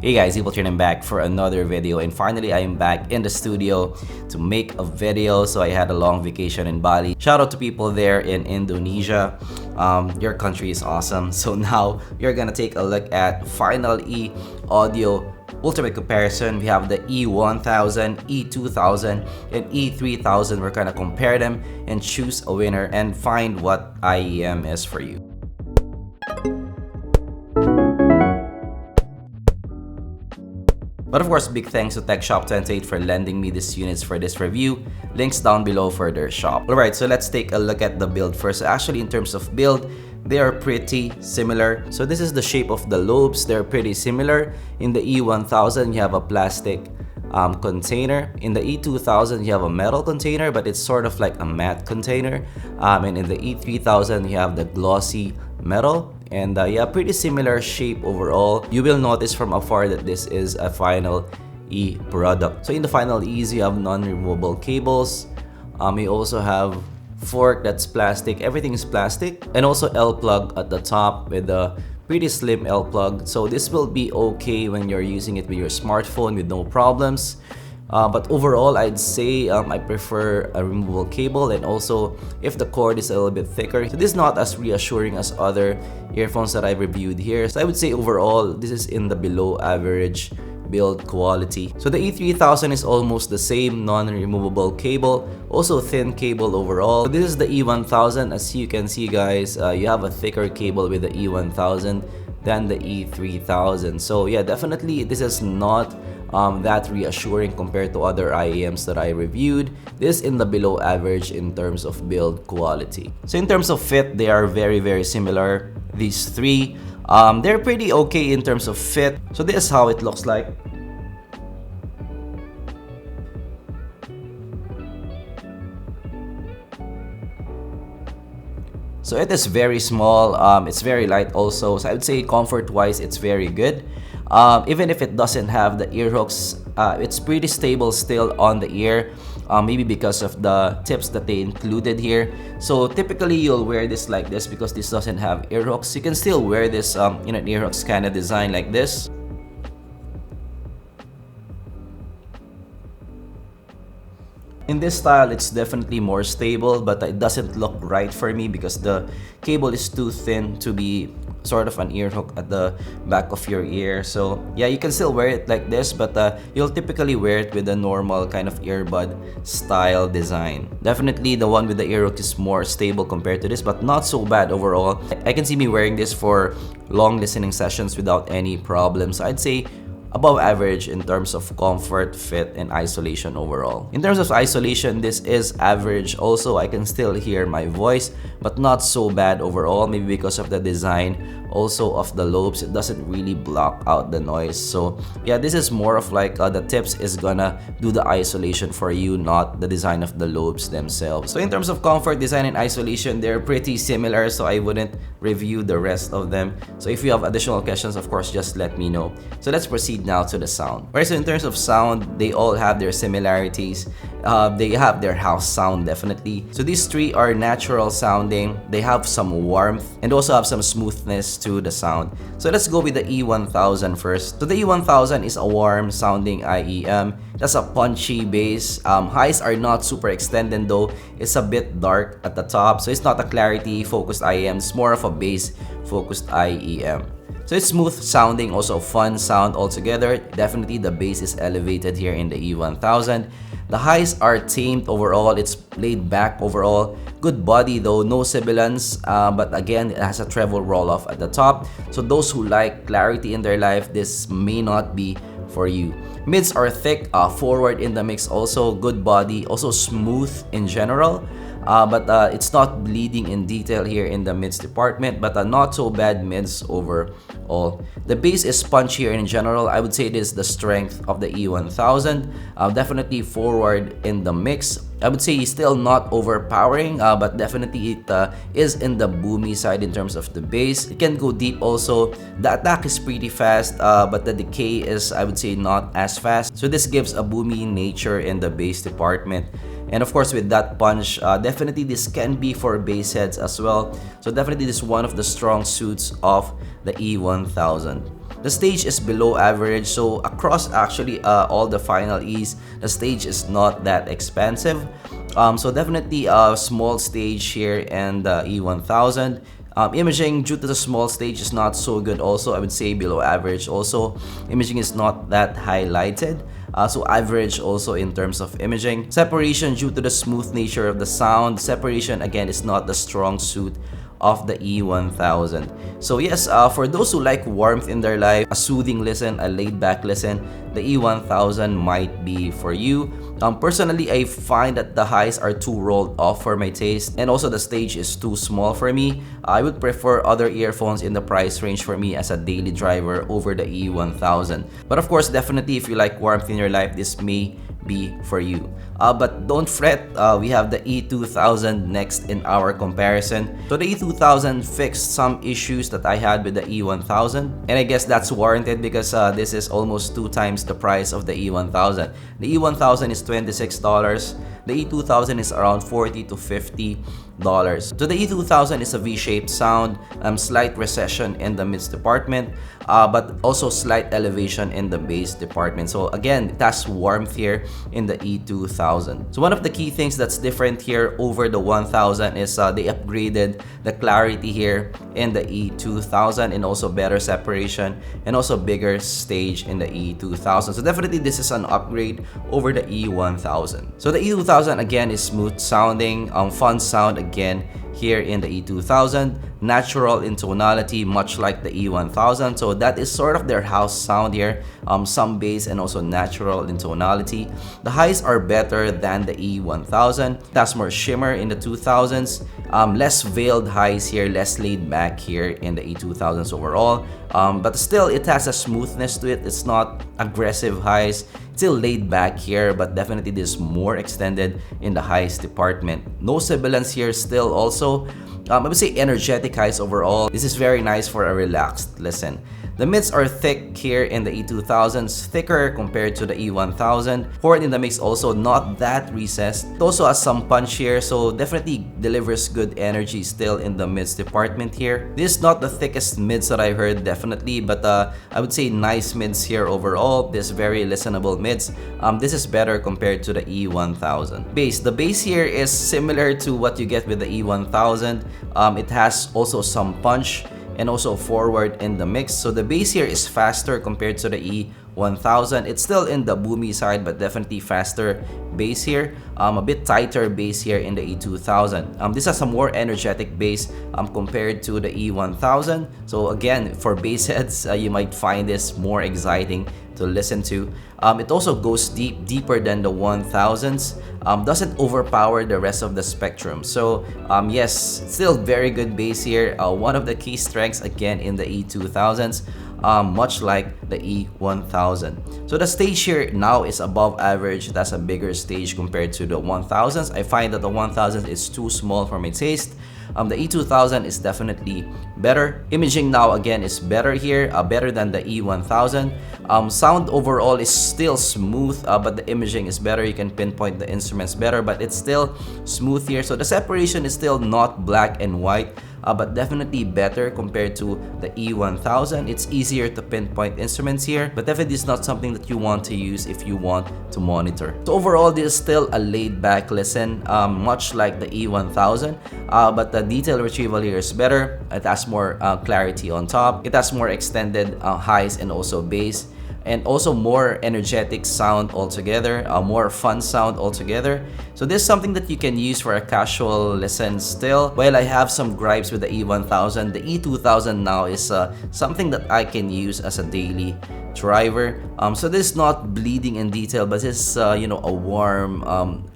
Hey guys, zpolt here, and I'm back for another video, and finally I am back in the studio to make a video. So I had a long vacation in Bali. Shout out to people there in Indonesia. Your country is awesome. So now we're gonna take a look at Final E Audio Ultimate Comparison. We have the E1000, E2000, and E3000. We're gonna compare them and choose a winner and find what IEM is for you. But of course, big thanks to TechShop28 for lending me these units for this review. Links down below for their shop. Alright, so let's take a look at the build first. Actually, in terms of build, they are pretty similar. So this is the shape of the lobes. They're pretty similar. In the E1000, you have a plastic container. In the E2000, you have a metal container, but it's sort of like a matte container. And in the E3000, you have the glossy metal. And yeah, pretty similar shape overall. You will notice from afar that this is a Final E product. So in the Final E's, you have non-removable cables. You also have fork that's plastic. Everything is plastic. And also L plug at the top with a pretty slim L plug. So this will be okay when you're using it with your smartphone with no problems. But overall, I'd say I prefer a removable cable, and also if the cord is a little bit thicker. So this is not as reassuring as other earphones that I've reviewed here. So I would say overall, this is in the below average build quality. So the E3000 is almost the same, non-removable cable, also thin cable overall. So this is the E1000. As you can see, guys, you have a thicker cable with the E1000 than the E3000. So yeah, definitely this is not that reassuring compared to other IEMs that I reviewed. This is in the below average in terms of build quality. So in terms of fit, they are very similar. These three, they're pretty okay in terms of fit. So this is how it looks like. So it is very small, it's very light also. So I would say comfort-wise, it's very good. Even if it doesn't have the ear hooks, it's pretty stable still on the ear. Maybe because of the tips that they included here. So typically you'll wear this like this because this doesn't have ear hooks. You can still wear this in an ear hooks kind of design like this. In this style, it's definitely more stable, but it doesn't look right for me because the cable is too thin to be sort of an ear hook at the back of your ear. So yeah, you can still wear it like this, but you'll typically wear it with a normal kind of earbud style design. Definitely the one with the ear hook is more stable compared to this, but not so bad overall. I can see me wearing this for long listening sessions without any problems. I'd say above average in terms of comfort, fit, and isolation overall. In terms of isolation, this is average also. I can still hear my voice, but not so bad overall, maybe because of the design also of the lobes. It doesn't really block out the noise. So yeah, this is more of like the tips is gonna do the isolation for you, not the design of the lobes themselves. So in terms of comfort, design, and isolation, they're pretty similar, so I wouldn't review the rest of them. So if you have additional questions, of course, just let me know. So let's proceed now to the sound. Alright, so in terms of sound, they all have their similarities. They have their house sound, definitely. So these three are natural sounding. They have some warmth and also have some smoothness to the sound. So let's go with the E1000 first. So the E1000 is a warm sounding IEM. That's a punchy bass. Highs are not super extended though. It's a bit dark at the top. So it's not a clarity focused IEM. It's more of a bass focused IEM. So it's smooth sounding, also fun sound altogether. Definitely the bass is elevated here in the E1000. The highs are tamed overall. It's laid back overall. Good body though, no sibilance, but again, it has a treble roll-off at the top. So those who like clarity in their life, this may not be for you. Mids are thick, forward in the mix also. Good body, also smooth in general. But it's not bleeding in detail here in the mids department, but not so bad mids overall. The bass is punchier in general. I would say it is the strength of the E1000. Definitely forward in the mix. I would say still not overpowering, but definitely it is in the boomy side in terms of the bass. It can go deep also. The attack is pretty fast, but the decay is, I would say, not as fast. So this gives a boomy nature in the bass department. And of course, with that punch, definitely this can be for bass heads as well. So definitely this is one of the strong suits of the E1000. The stage is below average, so across actually all the final E's, the stage is not that expensive. So definitely a small stage here in the E1000. Imaging, due to the small stage, is not so good also. I would say below average also. Imaging is not that highlighted. So average also in terms of imaging. Separation, due to the smooth nature of the sound, separation again is not the strong suit of the E1000. So yes, for those who like warmth in their life, a soothing listen, a laid back listen, the E1000 might be for you. Personally, I find that the highs are too rolled off for my taste, and also the stage is too small for me. I would prefer other earphones in the price range for me as a daily driver over the E1000. But of course, definitely if you like warmth in your life, this may be for you. But don't fret, we have the E2000 next in our comparison. So the E2000 fixed some issues that I had with the E1000, and I guess that's warranted because this is almost 2 times the price of the E1000. The E1000 is $26. The E2000 is around $40 to $50. So the E2000 is a V-shaped sound, slight recession in the mids department, but also slight elevation in the bass department. So again, it has warmth here in the E2000. So one of the key things that's different here over the 1000 is they upgraded the clarity here in the E2000, and also better separation and also bigger stage in the E2000. So definitely this is an upgrade over the E1000. So the E2000 again is smooth sounding, fun sound again here in the E2000, natural in tonality, much like the E1000. So that is sort of their house sound here, some bass and also natural in tonality. The highs are better than the E1000. It has more shimmer in the 2000s, less veiled highs here, less laid back here in the E2000s overall. But still, it has a smoothness to it. It's not aggressive highs. Still laid back here, but definitely this is more extended in the highs department. No sibilance here still also. I would say energetic highs overall. This is very nice for a relaxed listen. The mids are thick here in the E2000s, thicker compared to the E1000. Horn in the mix also not that recessed. It also has some punch here, so definitely delivers good energy still in the mids department here. This is not the thickest mids that I heard, definitely, but I would say nice mids here overall. This very listenable mids. This is better compared to the E1000. Bass. The bass here is similar to what you get with the E1000. It has also some punch and also forward in the mix. So the bass here is faster compared to the E1000. It's still in the boomy side, but definitely faster bass here. A bit tighter bass here in the E2000. This has a more energetic bass compared to the E1000. So again, for bass heads, you might find this more exciting to listen to. It also goes deeper than the 1000s. Doesn't overpower the rest of the spectrum. So yes, still very good bass here. One of the key strengths again in the E2000s, much like the E1000. So the stage here now is above average. That's a bigger stage compared to the 1000s. I find that the 1000s is too small for my taste. The E2000 is definitely better. Imaging now again is better here, better than the E1000. Sound overall is still smooth, but the imaging is better. You can pinpoint the instruments better, but it's still smooth here. So the separation is still not black and white, but definitely better compared to the E1000. It's easier to pinpoint instruments here, but definitely it's not something that you want to use if you want to monitor. So overall, this is still a laid-back listen, much like the E1000, but the detail retrieval here is better. It has more clarity on top. It has more extended highs and also bass, and also more energetic sound altogether, a more fun sound altogether. So this is something that you can use for a casual listen still. While I have some gripes with the E1000, the E2000 now is something that I can use as a daily driver. So this is not bleeding in detail, but this is a warm,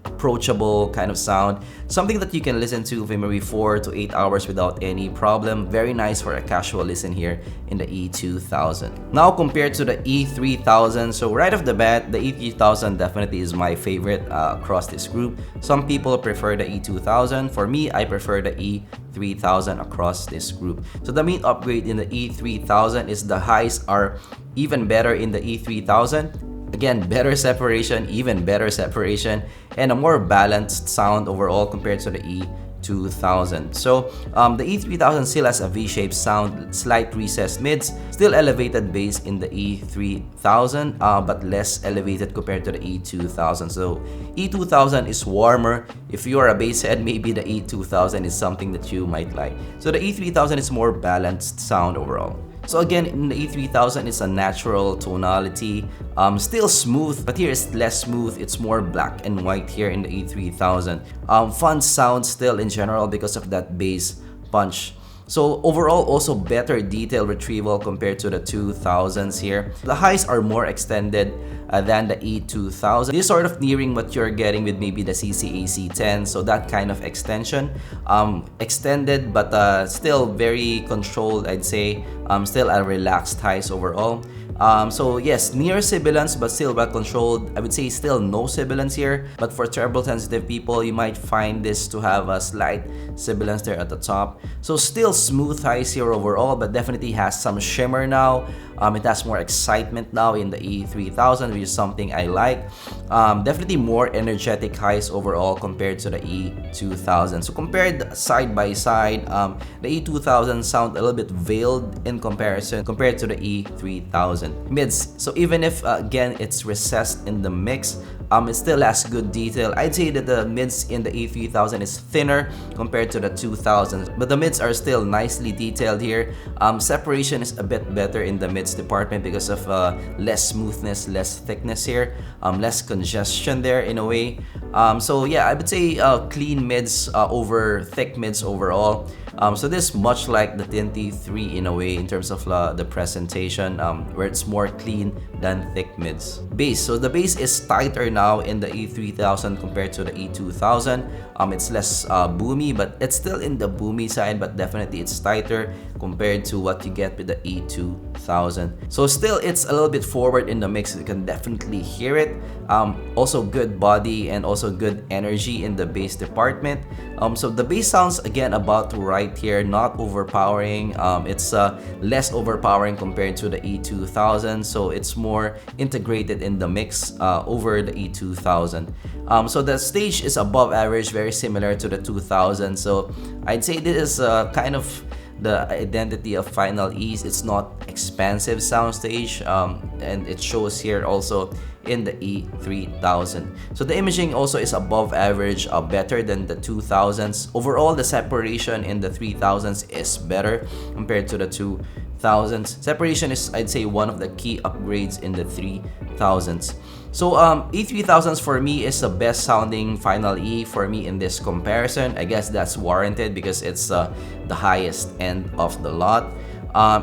approachable kind of sound. Something that you can listen to for maybe 4 to 8 hours without any problem. Very nice for a casual listen here in the E2000. Now compared to the E3000, so right off the bat, the E3000 definitely is my favorite across this group. Some people prefer the E2000. For me, I prefer the E3000 across this group. So the main upgrade in the E3000 is the highs are even better in the E3000. Again, better separation, even better separation, and a more balanced sound overall compared to the E2000. So the E3000 still has a V-shaped sound, slight recessed mids, still elevated bass in the E3000, but less elevated compared to the E2000. So E2000 is warmer. If you are a bass head, maybe the E2000 is something that you might like. So the E3000 is more balanced sound overall. So again, in the E3000, it's a natural tonality, still smooth, but here it's less smooth. It's more black and white here in the E3000. Fun sound still in general because of that bass punch. So overall, also better detail retrieval compared to the 2000s here. The highs are more extended than the E2000. This is sort of nearing what you're getting with maybe the CCAC10, so that kind of extension. Extended, but still very controlled, I'd say. Still a relaxed highs overall. So yes, near sibilance but still well controlled. I would say still no sibilance here, but for treble sensitive people, you might find this to have a slight sibilance there at the top. So still smooth highs here overall, but definitely has some shimmer now. It has more excitement now in the E3000, which is something I like. Definitely more energetic highs overall compared to the E2000. So compared side by side, the E2000 sound a little bit veiled in comparison compared to the E3000. Mids, so even if again it's recessed in the mix, it still has good detail. I'd say that the mids in the E3000 is thinner compared to the 2000s, but the mids are still nicely detailed here. Separation is a bit better in the mids department because of less smoothness, less thickness here, less congestion there in a way. So yeah, I would say clean mids over thick mids overall. So this is much like the TNT3 in a way in terms of the presentation, where it's more clean than thick mids. Bass, so the bass is tighter now in the E3000 compared to the E2000. It's less boomy, but it's still in the boomy side, but definitely it's tighter compared to what you get with the E2000. So still it's a little bit forward in the mix. You can definitely hear it. Also good body and also good energy in the bass department. So the bass sounds again about right here, not overpowering. It's less overpowering compared to the E2000, so it's more integrated in the mix over the E2000. So the stage is above average, very similar to the 2000. So I'd say this is kind of the identity of Final E's. It's not expansive soundstage, and it shows here also in the E3000. So the imaging also is above average, better than the 2000s. Overall, the separation in the 3000s is better compared to the 2000s. Separation is, I'd say, one of the key upgrades in the 3000s. So E3000s for me is the best sounding Final E for me in this comparison. I guess that's warranted because it's the highest end of the lot.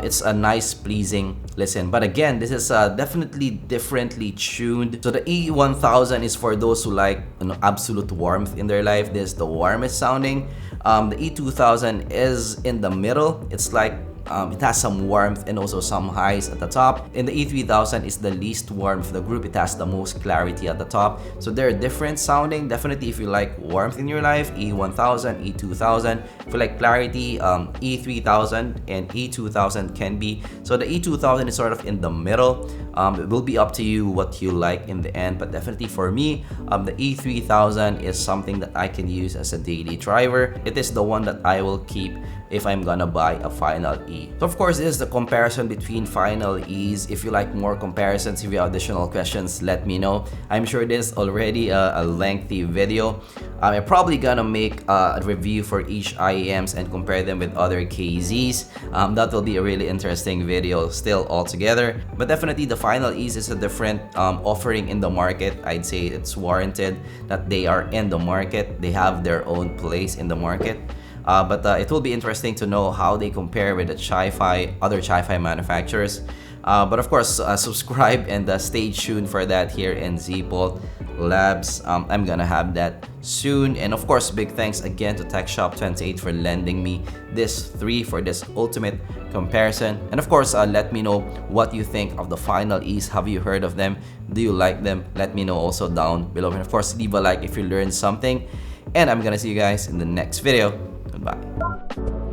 It's a nice, pleasing listen. But again, this is definitely differently tuned. So the E1000 is for those who like absolute warmth in their life. This is the warmest sounding. The E2000 is in the middle. It's like it has some warmth and also some highs at the top. In the E3000 is the least warm of the group. It has the most clarity at the top. So they're different sounding. Definitely if you like warmth in your life, E1000, E2000. If you like clarity, E3000 and E2000 can be. So the E2000 is sort of in the middle. It will be up to you what you like in the end, but definitely for me, the E3000 is something that I can use as a daily driver. It is the one that I will keep if I'm gonna buy a Final E. So of course, this is the comparison between Final E's. If you like more comparisons, if you have additional questions, let me know. I'm sure this is already a lengthy video. I'm probably gonna make a review for each IEMs and compare them with other KZs. That will be a really interesting video still altogether. But definitely the Final E's is a different offering in the market. I'd say it's warranted that they are in the market. They have their own place in the market. But it will be interesting to know how they compare with the other Chi-Fi manufacturers. But of course, subscribe and stay tuned for that here in zpolt Labs. I'm gonna have that soon. And of course, big thanks again to TechShop28 for lending me this 3 for this ultimate comparison. And of course, let me know what you think of the Final E's. Have you heard of them? Do you like them? Let me know also down below. And of course, leave a like if you learned something. And I'm gonna see you guys in the next video. Goodbye.